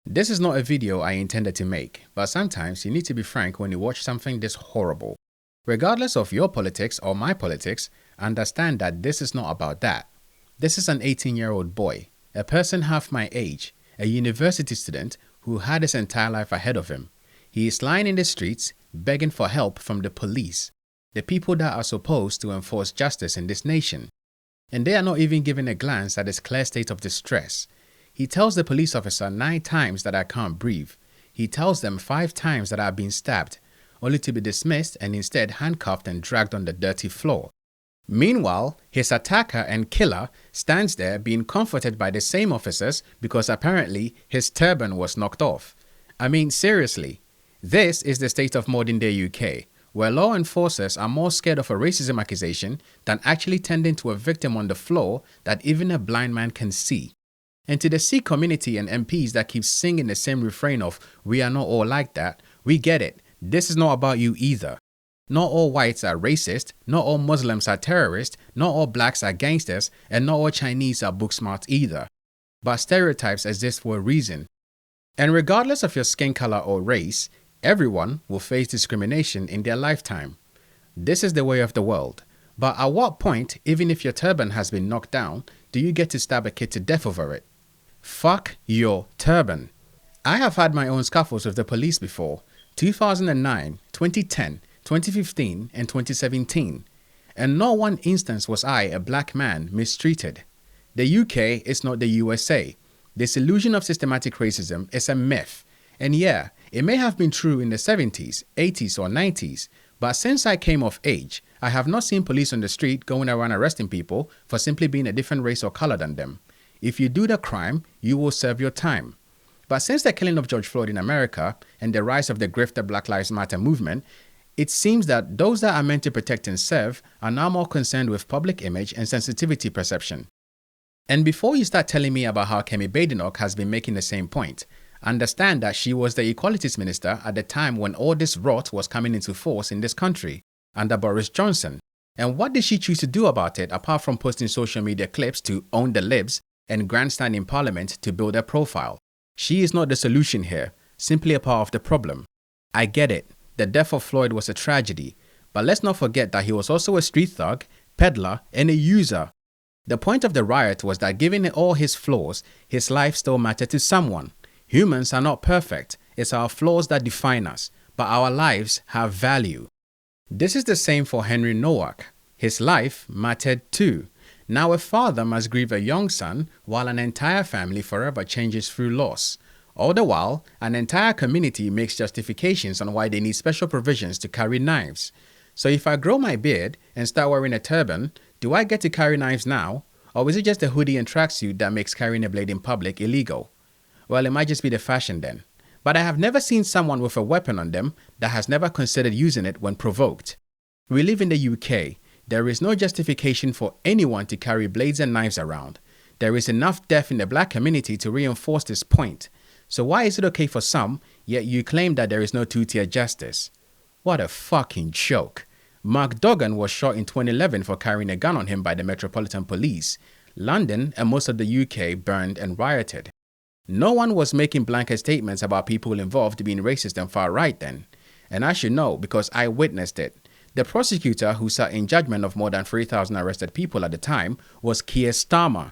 This is not a video I intended to make, but sometimes you need to be frank when you watch something this horrible. Regardless of your politics or my politics, understand that this is not about that. This is an 18-year-old boy, a person half my age, a university student who had his entire life ahead of him. He is lying in the streets, begging for help from the police, the people that are supposed to enforce justice in this nation. And they are not even giving a glance at his clear state of distress. He tells the police officer 9 times that I can't breathe. He tells them 5 times that I've been stabbed, only to be dismissed and instead handcuffed and dragged on the dirty floor. Meanwhile, his attacker and killer stands there being comforted by the same officers because apparently his turban was knocked off. I mean, seriously, this is the state of modern day UK, where law enforcers are more scared of a racism accusation than actually tending to a victim on the floor that even a blind man can see. And to the Sikh community and MPs that keep singing the same refrain of "we are not all like that," we get it. This is not about you either. Not all whites are racist, not all Muslims are terrorists, not all blacks are gangsters, and not all Chinese are book smart either. But stereotypes exist for a reason. And regardless of your skin color or race, everyone will face discrimination in their lifetime. This is the way of the world. But at what point, even if your turban has been knocked down, do you get to stab a kid to death over it? Fuck your turban. I have had my own scuffles with the police before. 2009, 2010, 2015, and 2017. And not one instance was I, a black man, mistreated. The UK is not the USA. This illusion of systematic racism is a myth. And yeah, it may have been true in the 70s, 80s, or 90s, but since I came of age, I have not seen police on the street going around arresting people for simply being a different race or color than them. If you do the crime, you will serve your time. But since the killing of George Floyd in America and the rise of the grifter Black Lives Matter movement, it seems that those that are meant to protect and serve are now more concerned with public image and sensitivity perception. And before you start telling me about how Kemi Badenoch has been making the same point, understand that she was the Equalities Minister at the time when all this rot was coming into force in this country, under Boris Johnson. And what did she choose to do about it apart from posting social media clips to own the libs and grandstand in Parliament to build a profile? She is not the solution here, simply a part of the problem. I get it, the death of Floyd was a tragedy, but let's not forget that he was also a street thug, peddler, and a user. The point of the riot was that given all his flaws, his life still mattered to someone. Humans are not perfect, it's our flaws that define us, but our lives have value. This is the same for Henry Nowak. His life mattered too. Now a father must grieve a young son while an entire family forever changes through loss. All the while, an entire community makes justifications on why they need special provisions to carry knives. So if I grow my beard and start wearing a turban, do I get to carry knives now? Or is it just a hoodie and tracksuit that makes carrying a blade in public illegal? Well, it might just be the fashion then. But I have never seen someone with a weapon on them that has never considered using it when provoked. We live in the UK. There is no justification for anyone to carry blades and knives around. There is enough death in the black community to reinforce this point. So why is it okay for some, yet you claim that there is no two-tier justice? What a fucking joke. Mark Duggan was shot in 2011 for carrying a gun on him by the Metropolitan Police. London and most of the UK burned and rioted. No one was making blanket statements about people involved being racist and far right then. And I should know because I witnessed it. The prosecutor who sat in judgment of more than 3,000 arrested people at the time was Keir Starmer.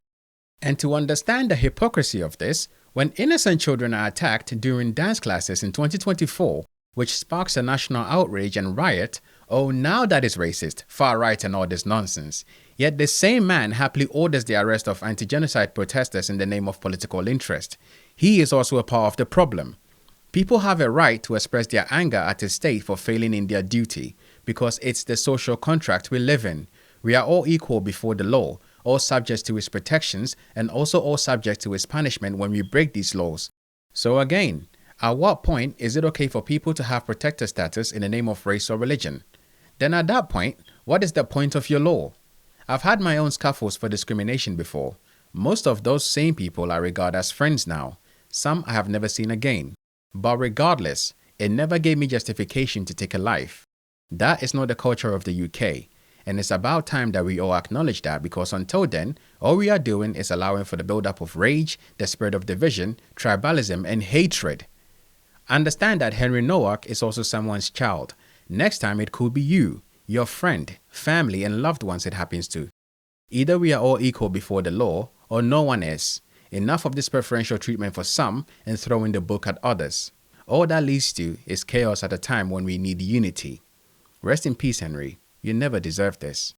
And to understand the hypocrisy of this, when innocent children are attacked during dance classes in 2024, which sparks a national outrage and riot, oh, now that is racist, far right and all this nonsense. Yet the same man happily orders the arrest of anti-genocide protesters in the name of political interest. He is also a part of the problem. People have a right to express their anger at a state for failing in their duty, because it's the social contract we live in. We are all equal before the law, all subject to its protections, and also all subject to its punishment when we break these laws. So again, at what point is it okay for people to have protector status in the name of race or religion? Then at that point, what is the point of your law? I've had my own scuffles for discrimination before. Most of those same people I regard as friends now. Some I have never seen again. But regardless, it never gave me justification to take a life. That is not the culture of the UK. And it's about time that we all acknowledge that, because until then, all we are doing is allowing for the buildup of rage, the spirit of division, tribalism, and hatred. Understand that Henry Nowak is also someone's child. Next time it could be you, your friend, family, and loved ones it happens to. Either we are all equal before the law, or no one is. Enough of this preferential treatment for some and throwing the book at others. All that leads to is chaos at a time when we need unity. Rest in peace, Henry. You never deserved this.